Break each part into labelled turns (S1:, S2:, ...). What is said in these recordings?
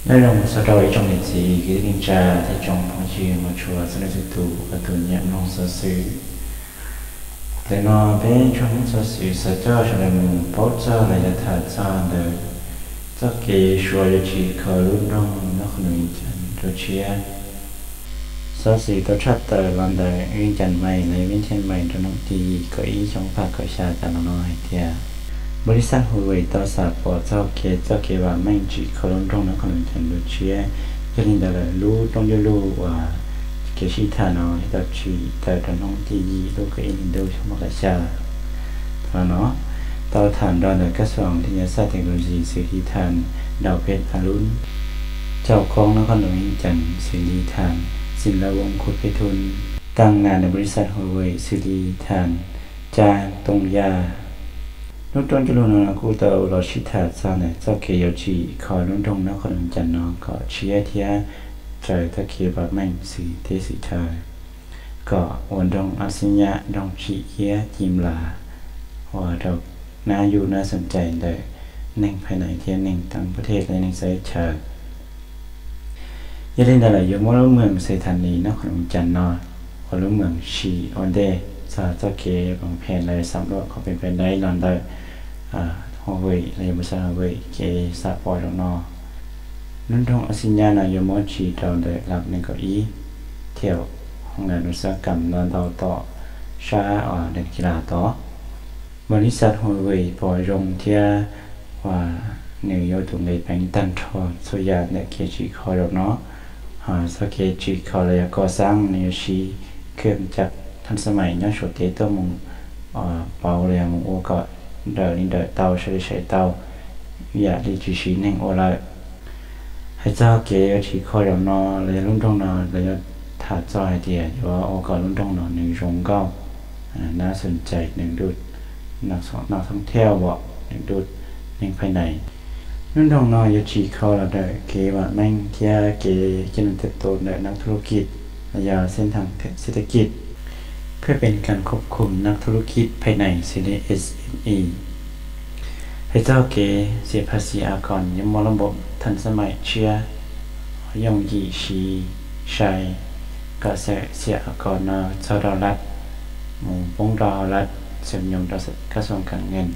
S1: nơi lòng sau đó trong lịch sử cái kinh tra thì trong phong chi một chùa sẽ được tụ và tụ nhận lòng sơ sự để nó bên trong sơ sự sẽ cho mình bảo cho làจะถ่ายทอดเลยจะเกี่ยวช่วยจีเขาลุ่นน้องนักหนุ่ยจันตัวเชียสอสีตัวชัดเตอร์ลอนเดอร์วิ่งจันใหม่เลยวิ่งเทียนใหม่ตัวน้องตีก็อีช่องผักก็ชาจันน้อยเทียบริษัทหัวเว่ยต่อสาปอเจ้าเกว่าไม่จีเขาลุ่นน้องนักหนุ่ยจันตัวเชียจะลินเดอร์รู้ต้องยูรู้ว่าเกี่ยวชิทานอที่ตัวชีแต่ตัวน้องตีลูกก็อีลินดูช่องผักก็ชาเนาะต่อฐานดอนเดอร์กระทรวงที่จะสร้างเทคโนโลยีสื่อที่ทานดาวเพชรอรุณเจ้าของนครหลวงจันทร์สิริทานสินละวงศ์คุดเพทุนตั้งงานในบริษัทหัวเว่ยสิริทานจาตงยานุ่นต้นจุลนนกูเตอรอชิตาซาเนี่ยเจ้าเกียวจีขอนุ่นตรงนครหลวงจันทร์นก็เชียเทียใจตะเคียบแม่งสีเทสิเธอก็วันดงอาสิญญาดงชีเยียจิมลาว่าดอกน่าอยู่น่าสนใจเลยหนึ่งภายในเที่ยหนึ่งทั้งประเทศและหนึ่งเซเชอร์ยันเล่นอะไรอยู่มอลเมืองเซธานีนครหลวงจันทร์นอมอลเมืองชีออนเดซาเจ้าเกบางแผ่นเลยสำรวจเขาเป็นไปได้นอนได้ฮอเว่ยเลยมาซาเว่ยเกซาปอยนอนั่นทงอสิญญาณอยู่มอชีดาวเลยหลับหนึ่งเก้าอี้เที่ยวห้องงานอุตสาหกรรมนอนต่อชาเดินกีฬาต่อบริษัทหัวเว่ยปล่อยลงเที่ยว่าเนื้อโยตุงเลยเป็นตันทอสุยาเนี่ยเกจิคอร์เนาะสเกจิคอร์เลยก่อสร้างเนื้อชีเครื่องจักรทันสมัยเนี่ยโฉดเตตัวมุงเป่าเลยมุงโอก็เดินเตาใช้เตาอยากดีจีชีหนึ่งโอละให้เจ้าเกจิคอร์เนาะเลยรุ่นตรงเนาะเลยถัดจอยเดียว่าโอก็รุ่นตรงเนาะหนึ่งรงเก้าน่าสนใจหนึ่งดูนักท่องเที่ยวบอกหนึ่งดูหนึ่งภายในนุ่นดองนอยจีเขาเราได้เกว่าแม่งเที่ยเกจินเติบโตในนักธุรกิจระยะเส้นทางเศรษฐกิจเพื่อเป็นการควบคุมนักธุรกิจภายใน SME ให้เจ้าเกเสียภาษีอากรยังมระบบทันสมัยเชื่อยงยีชีชัยก็เสียอากรนาชาวรัฐหมู่ปงดาวรัฐเสริมยงกระทรวงการเงิน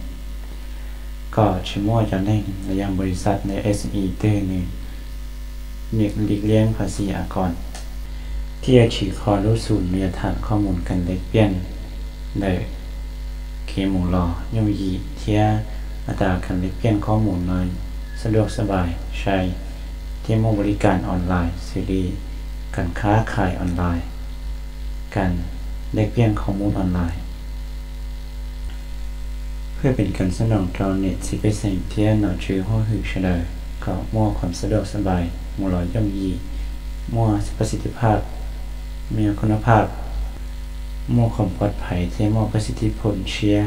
S1: ก็ชิมัวจะเล่นในยังบริษัทใน SME เต้นี่มีหลีกเลี่ยงภาษีอากรที่จะฉีกคอรู้สูตรมีฐานข้อมูลกันเล็กเปลี่ยนได้เคมูลอย่งยีเทียอัตราการเล็กเปลี่ยนข้อมูลน้อยสะดวกสบายใช้ที่มบริการออนไลน์ซีรีส์การค้าขายออนไลน์การเล็กเปลี่ยนข้อมูลออนไลน์เพื่อเป็นการสนองต่อเน็ตสิเป็นสิ่งที่หน่อชื่อหัวหือเฉลยก็มั่วความสะดวกสบายมั่วลอยย่อมยีมั่วประสิทธิภาพมีคุณภาพมั่วความปลอดภัยที่มั่วประสิทธิผลเชีย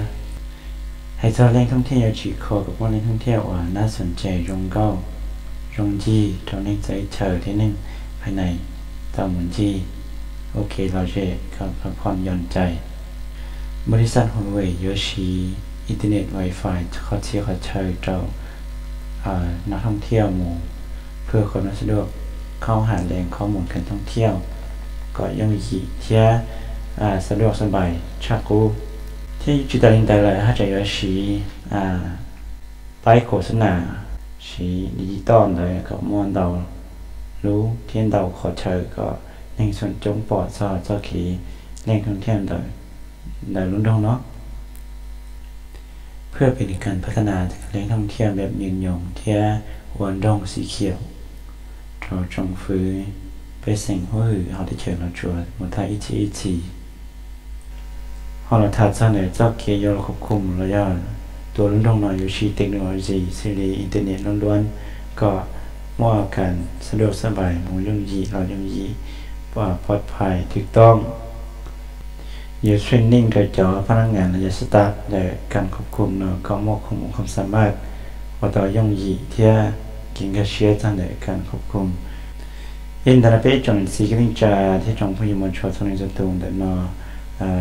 S1: ให้เจ้าแรงท่องเที่ยวฉีกคอกับว่าแรงท่องเที่ยวน่าสนใจรงเก้ารงจีตอนนี้ใจเฉยที่หนึ่งภายในต่อเหมือนจีโอเคเราเช่กับพักผ่อนหย่อนใจบริษัทหัวเว่ยโยชิอินเทอร์เน็ต Wi-Fi เขาเชี่ยวเขาเชยเจ้านักท่องเที่ยวหมู่เพื่อความสะดวกเข้าหาแหล่งข้อมูลการท่องเที่ยวก็ยังมีเที่ยสะดวกสบายชักกูที่จิตาลินแต่ละถ้าจะ有ป้ายโฆษณาสีดิจิตอลเลยก็ม้วนเดารู้เทียนเดาขอเชยก็ในส่วนจงปอดซอเจ้าขีแหล่งท่องเที่ยวได้รุ่นดองเนาะเพื่อเป็นการพัฒนาแหล่งท่องเที่ยวแบบยืนยงเที่ยวันดงสีเขียวเราจงฟื้นไปสิ่งหัวหือเขาได้เชิญเราชวนมุทัยอิจิเราถัดจากเนี่ยเจ้าเกียร์ควบคุมระยะตัวรุ่นดองหน่อยอยู่ชีเทคโนโลยีซีรีส์อินเทอร์เน็ตล้วนๆก็มั่วกันสะดวกสบายหมู่ย่งยีเราย่งยีว่าปลอดภัยถูกต้องอยู่เทรนนิ่งโดยเฉพาะพนักงานระยะสตาร์ทและการควบคุมเนาะก็มั่วของความสามารถว่าต่อย่งยีที่กินกระเชียร์จากในการควบคุมอินเทอร์เน็ตจนสิ่งที่จะที่จงพยายามช่วยทำให้จะตรงเดินเนาะ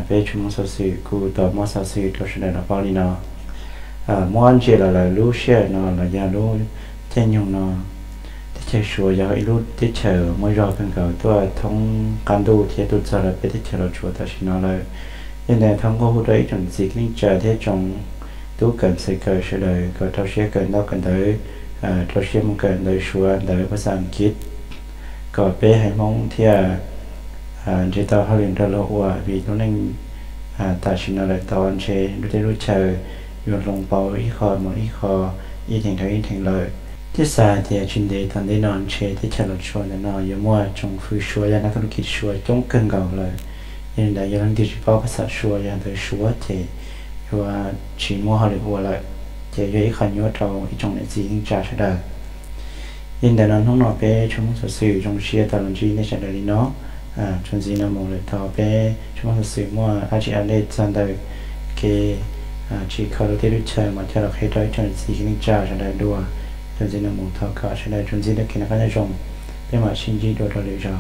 S1: ไปชุมนุมสื่อกูต่อมาสื่อตัวฉันได้รับพอดีเนาะม้วนเจริญรู้เชื่อเนาะระยะรู้เจนยงเนาะ tiết chơi chùa giờ ít tiết chơi mới rồi cần cầu tôi thông can du thì tôi giờ là tiết chơi là chùa ta chỉ nói là nên là thông qua hỗ trợ trong dịch linh chờ thế trong tú cần sẽ cờ sẽ đời cờ tao sẽ cần nó cần tới tao sẽ muốn cần tới chùa tớiภาษาอังกฤษก็ไปให้มองที่chỉ tao hơi liền lo qua vì nó nên ta chỉ nói là tao anh sẽรู้chơi dùng lòng bao ít kho mà ít kho ít thành lợiที่สาที่ชินเดย์ตอนได้นอนเชที่ฉลาดชวนนอนอยู่มั่วจงฟื้นชัวยันนักธุรกิจชัวจงเกินเก่าเลยยันได้ยังดิจิทัลภาษาชัวยันโดยชัวเจอยู่ว่าชีมั่วเขาเลยวัวเลยเจอยู่อีกขันยัวเราอีจงในจีนจ่าใช่ได้ยันได้นอนห้องนอนเป้ชมสื่อจงเชียร์ตลอดจีนในจังหวัดนี้เนาะจนจีนมองเลยต่อเป้ชมสื่อมั่วอาชีพอะไรจันได้เกชีเขาเราที่รู้จักมาที่เราเคยได้จนจีนจ่าใช่ได้ด้วยจนจีนมองเท่ากับใช่ได้จนจีนได้กินอะไรก็ได้ชมเป็นมาชินจีโดดเลยจ้า